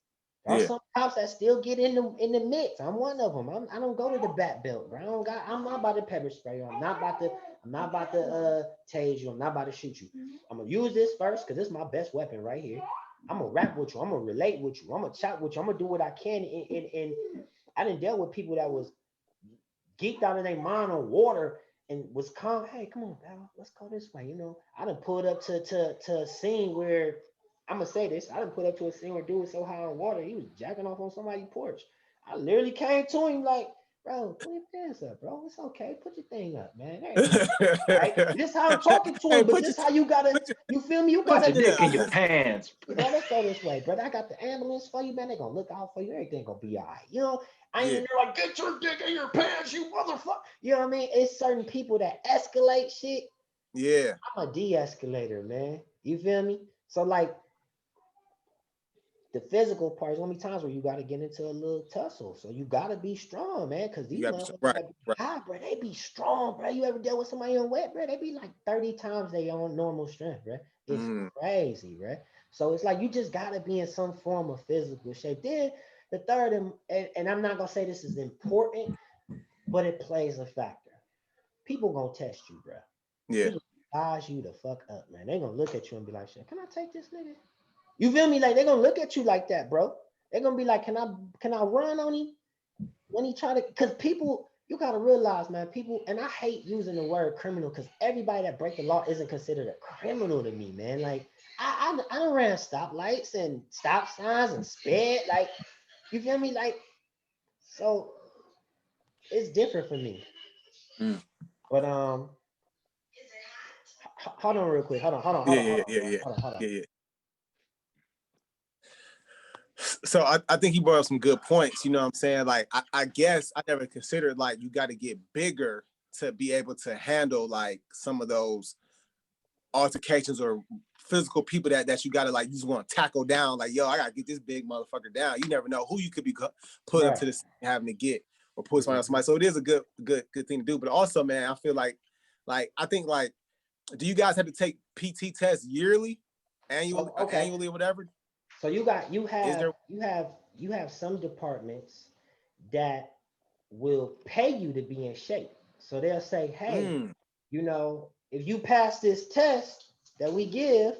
Speaker 3: There are some cops that still get in the mix. I'm one of them. I don't go to the bat belt, bro. I'm not about to pepper spray you. I'm not about to tase you. I'm not about to shoot you. I'm gonna use this first because this is my best weapon right here. I'm gonna rap with you. I'm gonna relate with you. I'm gonna chat with you. I'm gonna do what I can. And I didn't deal with people that was geeked out of their mind on water and was calm. Hey, come on, pal. Let's go this way. You know, I done pulled up to a scene where I'm gonna say this. I done put up to a scene where dude was so high on water, he was jacking off on somebody's porch. I literally came to him like, bro, put your pants up, bro. It's okay. Put your thing up, man. Right? This how I'm talking to him, but this how you gotta, you feel me? You gotta
Speaker 1: put your dick in your pants.
Speaker 3: Bro, let's go this way, bro. I got the ambulance for you, man. They gonna look out for you. Everything gonna be all right. You know, I ain't in there like, get your dick in your pants, you motherfucker. You know what I mean? It's certain people that escalate shit.
Speaker 2: Yeah.
Speaker 3: I'm a de-escalator, man. You feel me? So like the physical part is gonna be times where you gotta get into a little tussle. So you gotta be strong, man. Cause these motherfuckers high, bro. They be strong, bro. You ever deal with somebody on wet, bro? They be like 30 times they own normal strength, bro. It's crazy, bro. So it's like you just gotta be in some form of physical shape. Then the third, and I'm not gonna say this is important, but it plays a factor. People gonna test you, bro.
Speaker 2: Yeah.
Speaker 3: People size you the fuck up, man. They gonna look at you and be like, shit, can I take this nigga? You feel me? Like they're gonna look at you like that, bro. They're gonna be like, can I run on him when he try to? Because people, you gotta realize, man, people, and I hate using the word criminal because everybody that break the law isn't considered a criminal to me, man. Like I done ran stoplights and stop signs and sped, like, you feel me? Like, so it's different for me.
Speaker 1: Mm.
Speaker 3: But hold on real quick. Hold on.
Speaker 2: Yeah. So I think he brought up some good points. You know what I'm saying? Like, I guess I never considered like you got to get bigger to be able to handle like some of those altercations or physical people that you gotta like you just want to tackle down. Like, yo, I gotta get this big motherfucker down. You never know who you could be put up to this having to get or put somebody. So it is a good thing to do. But also, man, I feel like I think like, do you guys have to take PT tests yearly, annually, annually or whatever?
Speaker 3: So you have some departments that will pay you to be in shape. So they'll say, hey, you know, if you pass this test that we give,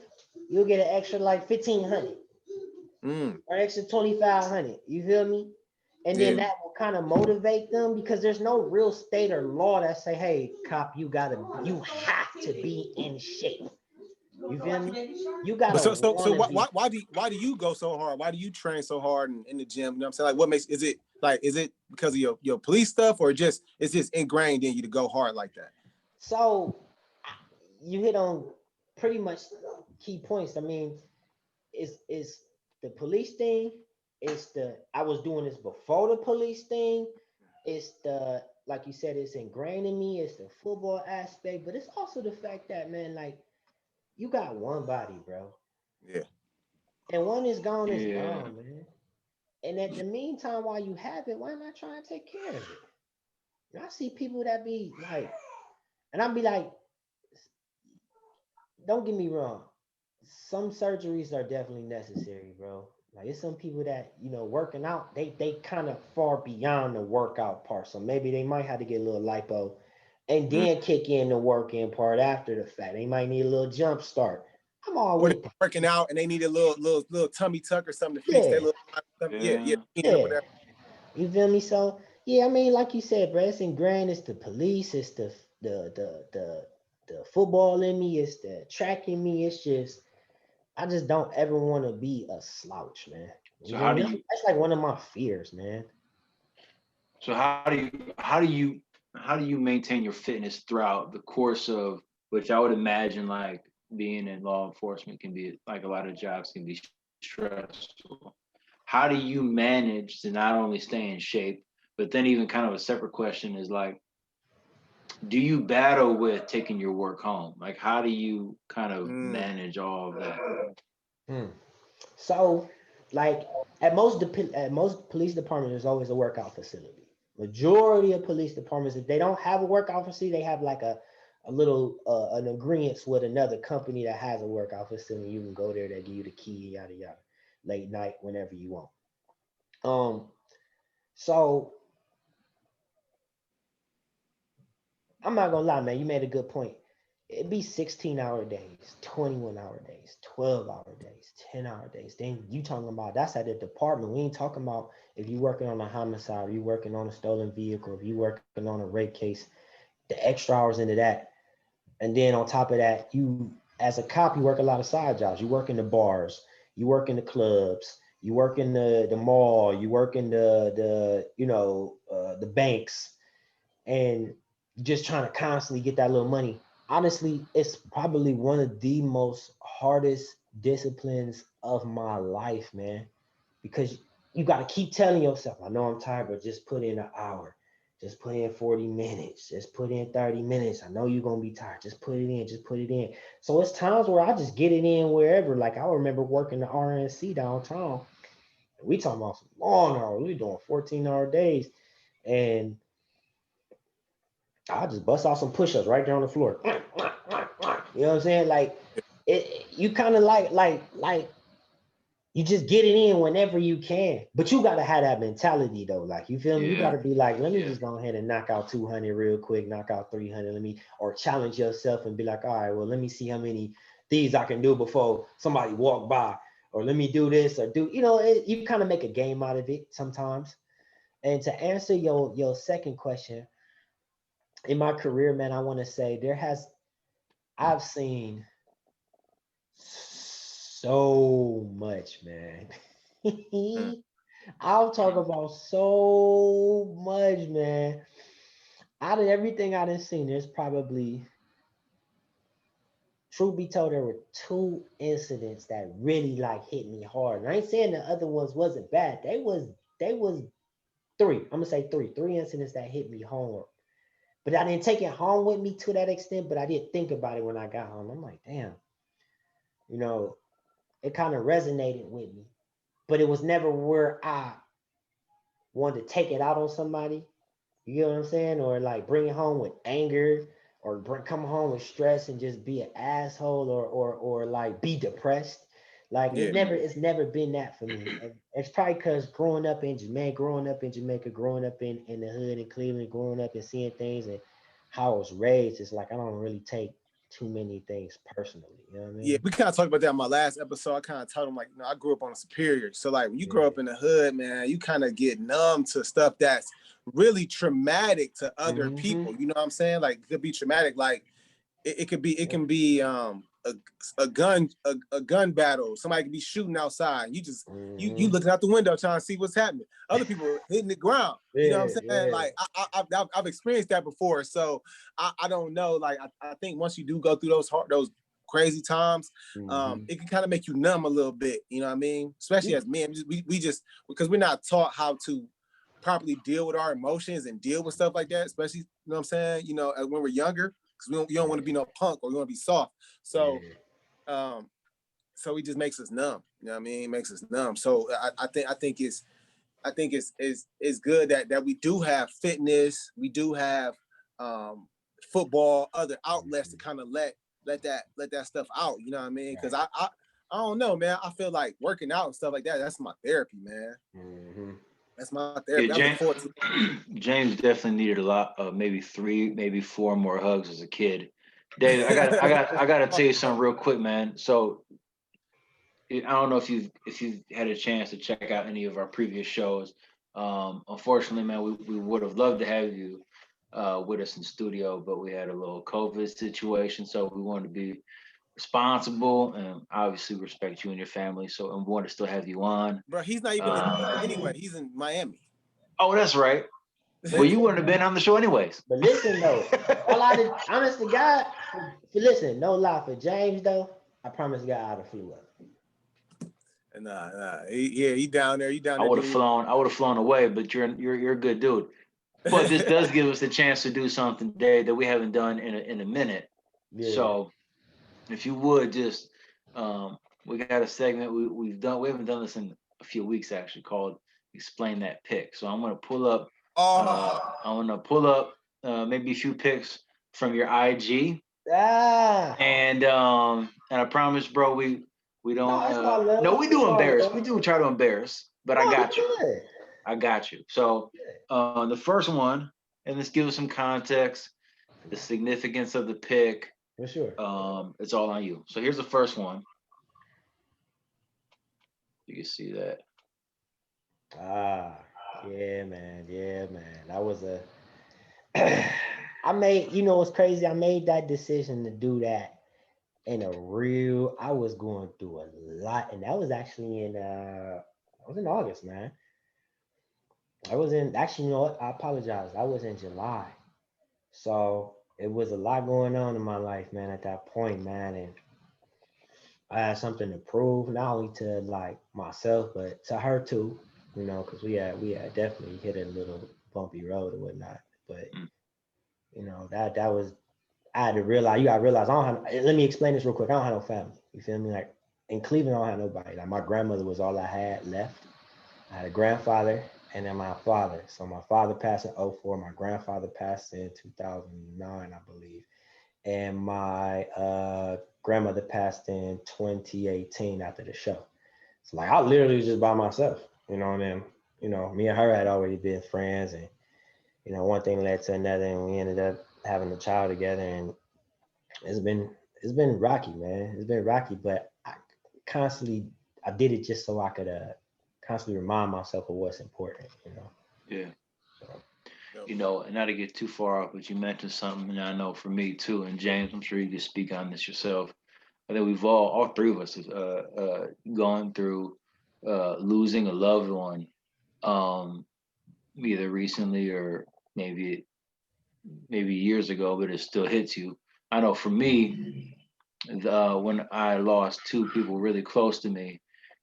Speaker 3: you'll get an extra like 1,500 or extra 2,500. You feel me? And then that will kind of motivate them because there's no real state or law that say, hey, cop, you have to be in shape. You feel me? You gotta.
Speaker 2: So why do you go so hard? Why do you train so hard in the gym? You know what I'm saying? Like, what makes is it because of your police stuff or just it's just ingrained in you to go hard like that?
Speaker 3: So you hit on pretty much key points. I mean, it's the police thing. It's the I was doing this before the police thing. It's the like you said, it's ingrained in me. It's the football aspect, but it's also the fact that, man, like, you got one body, bro.
Speaker 2: Yeah.
Speaker 3: And one is gone, man. And at the meantime, while you have it, why not try and take care of it? And I see people that be like, and I'll be like, don't get me wrong. Some surgeries are definitely necessary, bro. Like, it's some people that, you know, working out, they kind of far beyond the workout part. So maybe they might have to get a little lipo and then kick in the working part after the fact. They might need a little jump start. I'm all with that.
Speaker 2: Working out and they need a little tummy tuck or something to fix their little
Speaker 3: whatever. You feel me? So yeah, I mean, like you said, bro, it's ingrained. It's the police. It's the football in me. It's the track in me. It's just I just don't ever want to be a slouch, man.
Speaker 1: So how do you?
Speaker 3: That's like one of my fears, man.
Speaker 1: So how do you maintain your fitness throughout the course of which I would imagine like being in law enforcement can be like a lot of jobs can be stressful. How do you manage to not only stay in shape, but then even kind of a separate question is like, do you battle with taking your work home? Like, how do you kind of manage all of that?
Speaker 3: So, like at most police departments, there's always a workout facility. Majority of police departments, if they don't have a workout facility, they have like a little an agreement with another company that has a workout facility. You can go there, they give you the key, yada yada, late night, whenever you want. So I'm not gonna lie, man. You made a good point. It'd be 16-hour days, 21-hour days, 12-hour days, 10-hour days. Then you talking about that's at the department. We ain't talking about if you working on a homicide, or you working on a stolen vehicle, if you working on a rape case, the extra hours into that. And then on top of that, you as a cop, you work a lot of side jobs. You work in the bars, you work in the clubs, you work in the mall, you work in the banks, and just trying to constantly get that little money. Honestly, it's probably one of the most hardest disciplines of my life, man, because you got to keep telling yourself, I know I'm tired, but just put in an hour, just put in 40 minutes, just put in 30 minutes. I know you're going to be tired. Just put it in. So it's times where I just get it in wherever. Like, I remember working the RNC downtown. We talking about some long hours. We doing 14-hour days. And I just bust out some push-ups right there on the floor. You know what I'm saying? Like, you kind of like you just get it in whenever you can. But you gotta have that mentality though. Like, you feel me? You gotta be like, let me just go ahead and knock out 200 real quick, knock out 300. Or challenge yourself and be like, all right, well, let me see how many these I can do before somebody walk by. Or let me do this or do, you kind of make a game out of it sometimes. And to answer your second question, in my career, man, I want to say I've seen so much, man.
Speaker 2: Mm.
Speaker 3: I'll talk about so much, man. Out of everything I done seen, there's probably, truth be told, there were two incidents that really like hit me hard. And I ain't saying the other ones wasn't bad. They was three. I'm gonna say three incidents that hit me hard. But I didn't take it home with me to that extent. But I did think about it when I got home. I'm like, damn, you know, it kind of resonated with me. But it was never where I wanted to take it out on somebody. You get what I'm saying? Or like bring it home with anger, or come home with stress and just be an asshole, or like be depressed. Like
Speaker 2: Yeah.
Speaker 3: it's never been that for me. And it's probably because growing up in Jamaica, growing up in the hood in Cleveland, growing up and seeing things and how I was raised, it's like I don't really take too many things personally. You know what I
Speaker 2: Yeah,
Speaker 3: mean?
Speaker 2: we kind of talked about that in my last episode. I kind of told him, like, I grew up on a Superior. So, like, when you grow
Speaker 3: Yeah.
Speaker 2: up in the hood, man, you kind of get numb to stuff that's really traumatic to other
Speaker 3: Mm-hmm.
Speaker 2: people. You know what I'm saying? Like, it could be traumatic. Like, it can be a gun battle. Somebody could be shooting outside. You
Speaker 3: Mm-hmm.
Speaker 2: looking out the window trying to see what's happening. Other people hitting the ground. You know what
Speaker 3: Yeah,
Speaker 2: I'm saying?
Speaker 3: yeah.
Speaker 2: Like I've experienced that before. So I don't know. Like I think once you do go through those crazy times,
Speaker 3: Mm-hmm.
Speaker 2: it can kind of make you numb a little bit. You know what I mean? Especially
Speaker 3: Yeah.
Speaker 2: as men, we just because we're not taught how to properly deal with our emotions and deal with stuff like that. Especially, you know what I'm saying? You know, when we're younger, because you don't want to be no punk or you want to be soft. So
Speaker 3: Yeah.
Speaker 2: um, so it just makes us numb. You know what I mean? It makes us numb. So I think it's good that we do have fitness, we do have football, other outlets to kind of let that stuff out. You know what I mean? Because
Speaker 3: Right.
Speaker 2: I don't know, man. I feel like working out and stuff like that. That's my therapy, man.
Speaker 3: Mm-hmm.
Speaker 2: That's my
Speaker 1: Yeah,
Speaker 2: therapy. I look forward to.
Speaker 1: James definitely needed a lot of maybe three, maybe four more hugs as a kid. Dave, I got to tell you something real quick, man. So I don't know if you've had a chance to check out any of our previous shows. Unfortunately, man, we would have loved to have you with us in studio, but we had a little COVID situation, so we wanted to be responsible and obviously respect you and your family. So, and we want to still have you on.
Speaker 2: Bro, he's not even in anyway. He's in Miami.
Speaker 1: Oh, that's right. Well, you
Speaker 3: Listen,
Speaker 1: wouldn't have been on the show anyways.
Speaker 3: but listen though, all I did, honest to God, listen, no lie for James though. I promise God I'd have flew up.
Speaker 2: Nah. He down there. You down
Speaker 1: I
Speaker 2: there
Speaker 1: would have
Speaker 2: doing
Speaker 1: flown. I would have flown away, but you're a good dude. But this
Speaker 2: your.
Speaker 1: does give us a chance to do something, Dave, that we haven't done in a minute.
Speaker 3: Yeah.
Speaker 1: So if you would just, we got a segment we've done. We haven't done this in a few weeks actually, called "Explain That Pick." So I'm gonna pull up. I'm gonna pull up maybe a few picks from your IG,
Speaker 3: Ah,
Speaker 1: and I promise, bro, we
Speaker 3: no,
Speaker 1: don't.
Speaker 3: it's all love.
Speaker 1: No, we
Speaker 3: It's
Speaker 1: do
Speaker 3: all
Speaker 1: embarrass.
Speaker 3: love.
Speaker 1: We do try to embarrass, but I
Speaker 3: No, you
Speaker 1: got you.
Speaker 3: good.
Speaker 1: I got you. So the first one, and let's give us some context, the significance of the pick.
Speaker 3: For sure.
Speaker 1: It's all on you. So here's the first one. You can see that.
Speaker 3: Ah, yeah, man. Yeah, man. That was a. I made. You know what's crazy? I made that decision to do that in a real. I was going through a lot, and that was actually in. I was in August, man. I was in. Actually, you know what? I apologize. I was in July. So it was a lot going on in my life, man, at that point, man. And I had something to prove, not only to like myself, but to her too, you know, because we had definitely hit a little bumpy road and whatnot. But
Speaker 1: Mm.
Speaker 3: you know, that was I had to realize, you gotta realize I don't have, let me explain this real quick. I don't have no family. You feel me? Like in Cleveland, I don't have nobody. Like my grandmother was all I had left. I had a grandfather and then my father. So my father passed in '04. My grandfather passed in 2009, I believe. And my grandmother passed in 2018 after the show. So like I literally was just by myself, you know, and then, you know, me and her had already been friends, and, you know, one thing led to another and we ended up having a child together, and it's been it's been rocky, man. It's been rocky, but constantly I did it just so I could constantly remind myself of what's important, you know.
Speaker 1: Yeah.
Speaker 3: So.
Speaker 1: You know, and not to get too far off, but you mentioned something, and I know for me too, and James, I'm sure you can speak on this yourself. I think we've all three of us, have gone through losing a loved one, um, either recently or maybe years ago, but it still hits you. I know for me, when I lost two people really close to me,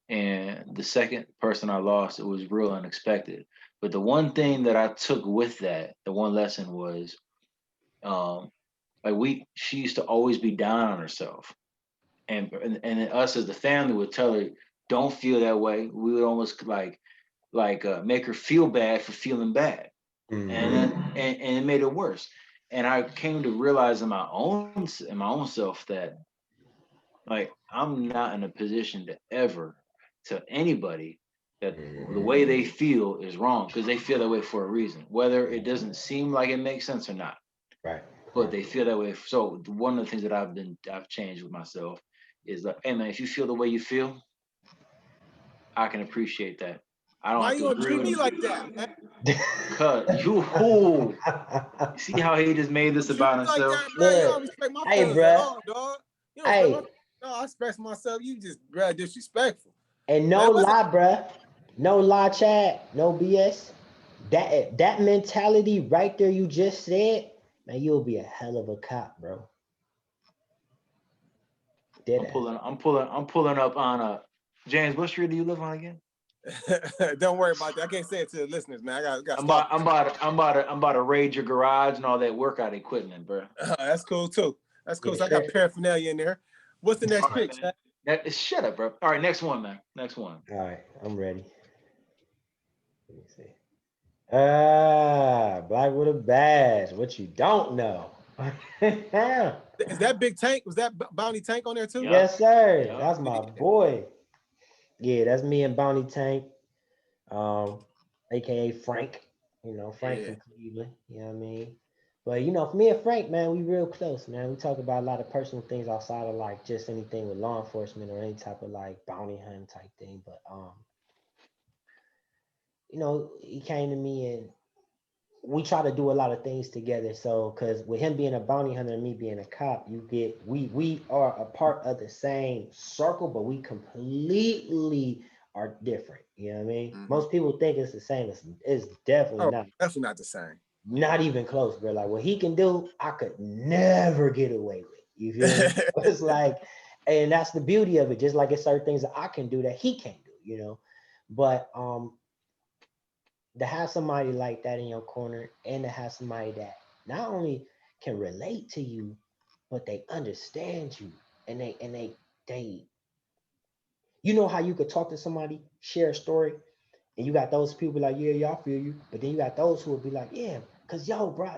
Speaker 1: and the second person I lost, it was real unexpected. But the one thing that I took with that, the one lesson was, um, she used to always be down on herself, and us as the family would tell her, don't feel that way. We would almost make her feel bad for feeling bad, and
Speaker 3: Mhm.
Speaker 1: then and it made it worse. And I came to realize in my own self that, like, I'm not in a position to ever tell anybody that the way they feel is wrong, because they feel that way for a reason, whether it doesn't seem like it makes sense or not.
Speaker 3: Right.
Speaker 1: But they feel that way. So one of the things that I've changed with myself is like, hey man, if you feel the way you feel, I can appreciate that. I don't
Speaker 2: Why
Speaker 1: have
Speaker 2: you
Speaker 1: to
Speaker 2: gonna
Speaker 1: agree
Speaker 2: treat
Speaker 1: with
Speaker 2: me
Speaker 1: them.
Speaker 2: like that, man?
Speaker 1: Cause you see how he just made this
Speaker 2: Don't treat
Speaker 1: about
Speaker 2: me like
Speaker 1: himself.
Speaker 2: that, man. You
Speaker 3: Look,
Speaker 2: don't respect my
Speaker 3: hey,
Speaker 2: feelings at
Speaker 3: bruh.
Speaker 2: all, dog. You don't respect my.
Speaker 3: Hey,
Speaker 2: No, I respect myself. You just disrespectful,
Speaker 3: and
Speaker 2: man.
Speaker 3: no
Speaker 2: What's
Speaker 3: lie, bruh. No lie, Chad. No BS. That mentality right there you just said, man, you'll be a hell of a cop, bro. Dead ass.
Speaker 1: I'm pulling up on James. What street do you live on again?
Speaker 2: Don't worry about that. I can't say it to the listeners, man. I got
Speaker 1: I'm
Speaker 2: stop.
Speaker 1: about I'm about to raid your garage and all that workout equipment, bro.
Speaker 2: That's cool too. That's cool.
Speaker 3: Yeah,
Speaker 2: So I
Speaker 3: sure.
Speaker 2: got paraphernalia in there. What's the next
Speaker 1: All right,
Speaker 2: pick,
Speaker 1: man.
Speaker 2: Chad?
Speaker 1: Shut up, bro. All right, next one, man. Next one.
Speaker 3: All right, I'm ready. Let me see. Black with a badge. What you don't know.
Speaker 2: Is that Big Tank? Was that Bounty Tank on there too?
Speaker 1: Yep.
Speaker 3: Yes, sir.
Speaker 1: Yep.
Speaker 3: That's my boy. Yeah, that's me and Bounty Tank, um, aka Frank. You know, Frank
Speaker 2: Yeah.
Speaker 3: from Cleveland. You know what I mean? But you know, for me and Frank, man, we real close, man. We talk about a lot of personal things outside of like just anything with law enforcement or any type of like bounty hunting type thing. But you know, he came to me and we try to do a lot of things together. So, because with him being a bounty hunter and me being a cop, we are a part of the same circle, but we completely are different. You know what I mean?
Speaker 2: Mm-hmm.
Speaker 3: Most people think it's the same. It's definitely not.
Speaker 2: Definitely not the same.
Speaker 3: Not even close, bro. Like what he can do, I could never get away with. You feel me? It's like, and that's the beauty of it. Just like it's certain things that I can do that he can't do. You know, but to have somebody like that in your corner and to have somebody that not only can relate to you, but they understand you and they you know how you could talk to somebody, share a story, and you got those people like, yeah, y'all feel you, but then you got those who will be like, yeah, because yo, bro,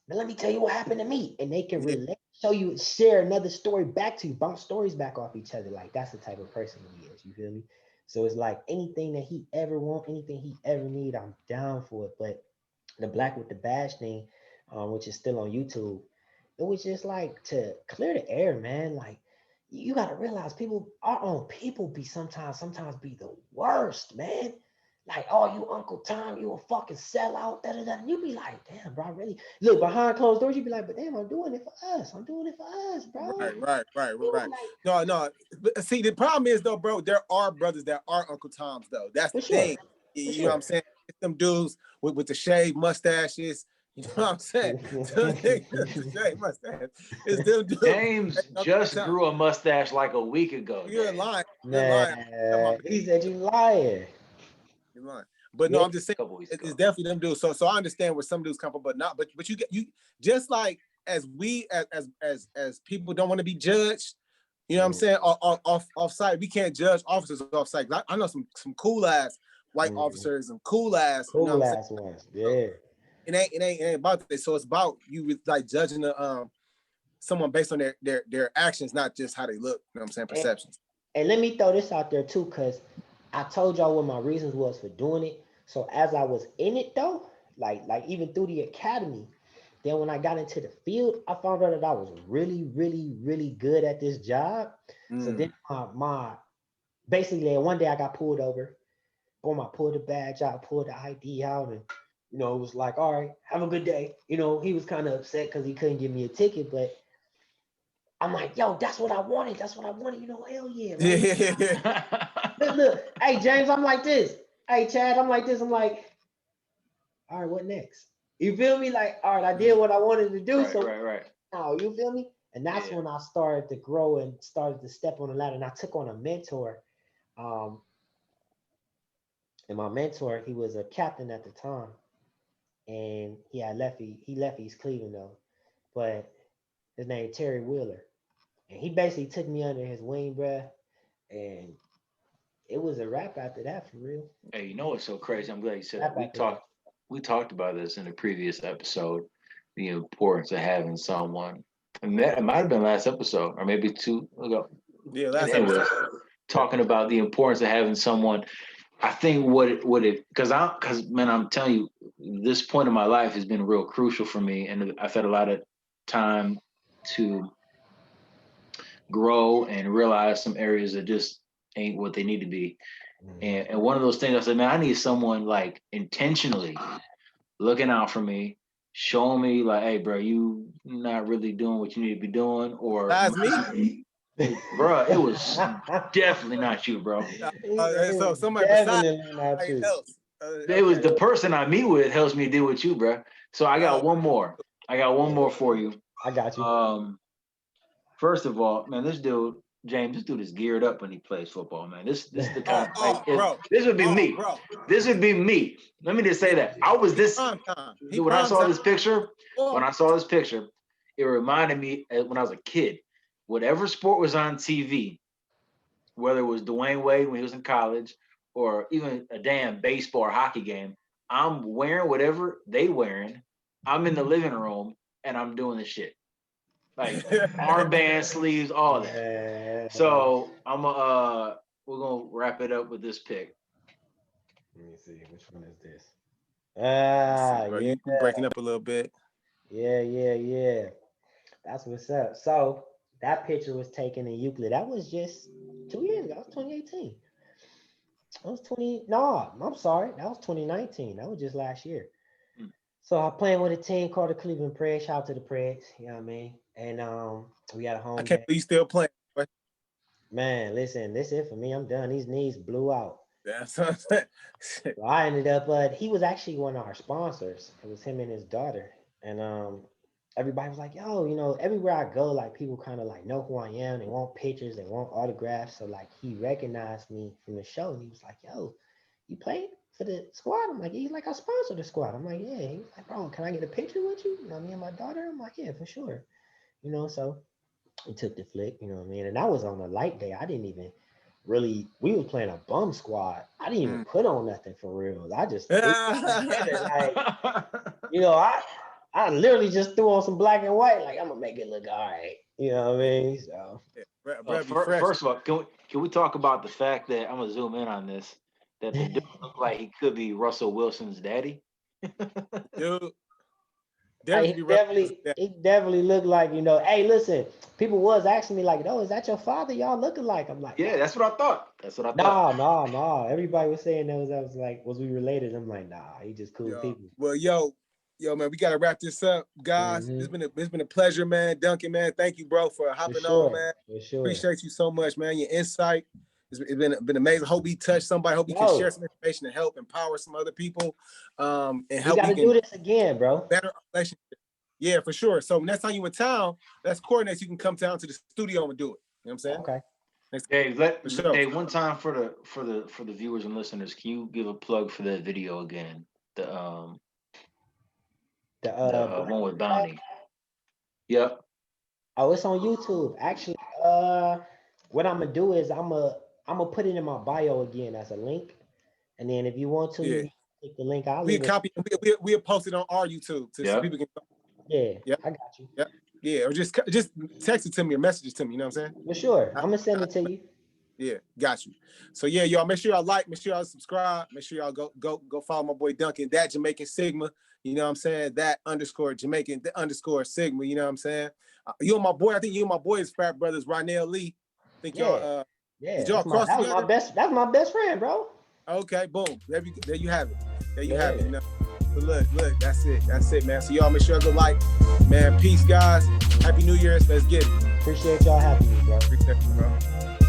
Speaker 3: now let me tell you what happened to me, and they can
Speaker 2: Yeah.
Speaker 3: relate, show you, share another story back to you, bounce stories back off each other. Like that's the type of person he is. You feel me? So it's like anything that he ever want, anything he ever need, I'm down for it. But the Black with the Badge thing, which is still on YouTube, it was just like to clear the air, man. Like you got to realize people, our own people, be sometimes be the worst, man. Like, oh, you Uncle Tom, you a fucking sellout, da da da. And you be like, damn, bro, really? Look behind closed doors, you be like, but damn, I'm doing it for us. I'm doing it for us, bro.
Speaker 2: Right.
Speaker 3: Like,
Speaker 2: No. But see, the problem is though, bro, there are brothers that are Uncle Toms though. That's
Speaker 3: for
Speaker 2: the
Speaker 3: sure,
Speaker 2: thing.
Speaker 3: for
Speaker 2: You know what
Speaker 3: sure.
Speaker 2: I'm saying? It's them dudes with the shaved mustaches. You know what I'm saying? The shaved mustache. It's them dudes.
Speaker 1: James
Speaker 2: Uncle
Speaker 1: just
Speaker 2: Tom.
Speaker 1: grew a mustache like a week ago,
Speaker 2: You're
Speaker 1: James.
Speaker 2: lying. You're lying.
Speaker 3: Man, he said you lying.
Speaker 2: You're lying. But no,
Speaker 3: Yeah,
Speaker 2: I'm just saying
Speaker 1: A couple weeks
Speaker 2: it's
Speaker 1: ago.
Speaker 2: definitely them dudes. So I understand where some dudes come from, but not. But you get you just like as we as people don't want to be judged. You know what I'm saying? Off site, we can't judge officers off site. I know some cool ass white officers and cool ass. You know
Speaker 3: cool
Speaker 2: what I'm saying?
Speaker 3: ass ones. Yeah.
Speaker 2: It ain't about this. So it's about you like judging the someone based on their actions, not just how they look. You know what I'm saying? Perceptions.
Speaker 3: And let me throw this out there too, because I told y'all what my reasons was for doing it. So as I was in it though, like even through the academy, then when I got into the field, I found out that I was really, really, really good at this job. So then my basically one day I got pulled over. Boom, I pulled the badge out, pulled the ID out, and you know, was like, all right, have a good day. You know, he was kind of upset because he couldn't give me a ticket, but I'm like, yo, that's what I wanted. That's what I wanted. You know, hell yeah. Right?
Speaker 2: Yeah.
Speaker 3: Look, hey, James, I'm like this. Hey, Chad, I'm like this. I'm like, all right, what next? You feel me? Like, all right, I did what I wanted to do.
Speaker 1: Right,
Speaker 3: So
Speaker 1: right.
Speaker 3: now, you feel me? And that's
Speaker 1: Yeah.
Speaker 3: when I started to grow and started to step on the ladder. And I took on a mentor. Um, and my mentor, he was a captain at the time. And he left East Cleveland though. But his name Terry Wheeler. And he basically took me under his wing, bruh. And it was a wrap after that for real.
Speaker 1: Hey, you know what's so crazy? I'm glad you said
Speaker 3: Wrap
Speaker 1: that.
Speaker 3: after that.
Speaker 1: We talked about this in a previous episode, the importance of having someone. And that it might have been last episode, or maybe two ago.
Speaker 2: Yeah, last
Speaker 1: Anyway,
Speaker 2: episode.
Speaker 1: talking about the importance of having someone. I think because man, I'm telling you, this point in my life has been real crucial for me, and I've had a lot of time to grow and realize some areas that just ain't what they need to be. And one of those things I said, man, I need someone like intentionally looking out for me, showing me like, hey, bro, you not really doing what you need to be doing, or
Speaker 2: That's me.
Speaker 1: bro, it was definitely not you, bro.
Speaker 2: So somebody beside
Speaker 3: Definitely not
Speaker 2: somebody
Speaker 3: you.
Speaker 2: else.
Speaker 1: It was
Speaker 2: Okay.
Speaker 1: the person I meet with helps me deal with you, bro. So I got
Speaker 2: Oh,
Speaker 1: one more. I got one more for you.
Speaker 3: I got you.
Speaker 1: First of all, man, this dude, James, this dude is geared up when he plays football, man. This is the kind of like
Speaker 2: bro.
Speaker 1: this would be me.
Speaker 2: Bro.
Speaker 1: This would be me. Let me just say that. I was this
Speaker 2: Prime time.
Speaker 1: when I saw this picture,
Speaker 2: Oh.
Speaker 1: when I saw this picture, it reminded me when I was a kid, whatever sport was on TV, whether it was Dwayne Wade when he was in college, or even a damn baseball or hockey game, I'm wearing whatever they wearing. I'm in the living room and I'm doing this shit. Like armband, sleeves, all that.
Speaker 3: Yeah.
Speaker 1: So we're gonna wrap it up with this pick.
Speaker 3: Let me see, which one is this?
Speaker 2: Bro,
Speaker 3: Yeah,
Speaker 2: you breaking up a little bit.
Speaker 3: yeah. That's what's up. So that picture was taken in Euclid. That was just 2 years ago. That was 2018. That was 20. No, I'm sorry. That was 2019. That was just last year.
Speaker 1: Hmm.
Speaker 3: So I'm playing with a team called the Cleveland Preds. Shout out to the Preds. You know what I mean? And we had a home
Speaker 2: I
Speaker 3: game.
Speaker 2: can't believe you still playing. Bro.
Speaker 3: Man, listen, this it for me. I'm done. These knees blew out.
Speaker 2: That's what I'm saying.
Speaker 3: So I ended up, he was actually one of our sponsors. It was him and his daughter. And everybody was like, yo, you know, everywhere I go, like people kind of like know who I am. They want pictures, they want autographs. So like he recognized me from the show and he was like, yo, you played for the squad? I'm like, yeah. He's like, I sponsored the squad. I'm like, yeah. He was like, bro, can I get a picture with you? You know, me and my daughter? I'm like, yeah, for sure. You know, so we took the flick, you know what I mean? And that was on a light day. I didn't even really, we was playing a bum squad. I didn't even put on nothing for real. I just like, you know, I literally just threw on some black and white, like I'm gonna make it look all right. You know what I mean? So
Speaker 1: First of all, can we talk about the fact that I'm gonna zoom in on this, that the dude looked like he could be Russell Wilson's daddy?
Speaker 2: Dude.
Speaker 3: He definitely looked like, you know, hey, listen, people was asking me like, oh, is that your father? Y'all looking like? I'm like,
Speaker 1: yeah, that's what I thought.
Speaker 3: no. Everybody was saying was we related? I'm like, nah, he just cool people.
Speaker 2: Well, yo, man, we gotta wrap this up, guys.
Speaker 3: Mm-hmm.
Speaker 2: It's been a pleasure, man. Duncan, man, thank you, bro, for hopping on, man.
Speaker 3: For sure.
Speaker 2: Appreciate you so much, man. Your insight. It's been amazing. Hope we touched somebody. Hope we can share some information to help empower some other people. And help
Speaker 3: we gotta do this again, bro.
Speaker 2: Better relationship. Yeah, for sure. So next time you in town, let's coordinate. So you can come down to the studio and do it. You know what I'm saying?
Speaker 3: Okay.
Speaker 1: Dave, one time for the viewers and listeners, can you give a plug for that video again? The one with Bounty. Yep.
Speaker 3: Oh, it's on YouTube. Actually, what I'm gonna do is I'm gonna put it in my bio again as a link, and then if you want to, you can click the link.
Speaker 2: We'll post it on our YouTube so people can.
Speaker 3: Yeah, I got you.
Speaker 2: Yeah, or just text it to me or message it to me. You know what I'm saying?
Speaker 3: For sure, I'm gonna send it to you.
Speaker 2: Yeah, got you. So yeah, y'all make sure y'all like, make sure y'all subscribe, make sure y'all go follow my boy Duncan, that Jamaican Sigma. You know what I'm saying? That _ Jamaican _ Sigma. You know what I'm saying? You and my boy, I think you and my boy is frat brothers, Ronnell Lee. I think y'all did y'all cross together?
Speaker 3: That's my best friend, bro.
Speaker 2: Okay, boom. There you have it. You know. But look, that's it, man. So y'all make sure to like, man. Peace, guys. Happy New Year's. Let's get it.
Speaker 3: Appreciate y'all having me, bro.
Speaker 2: Appreciate you, bro.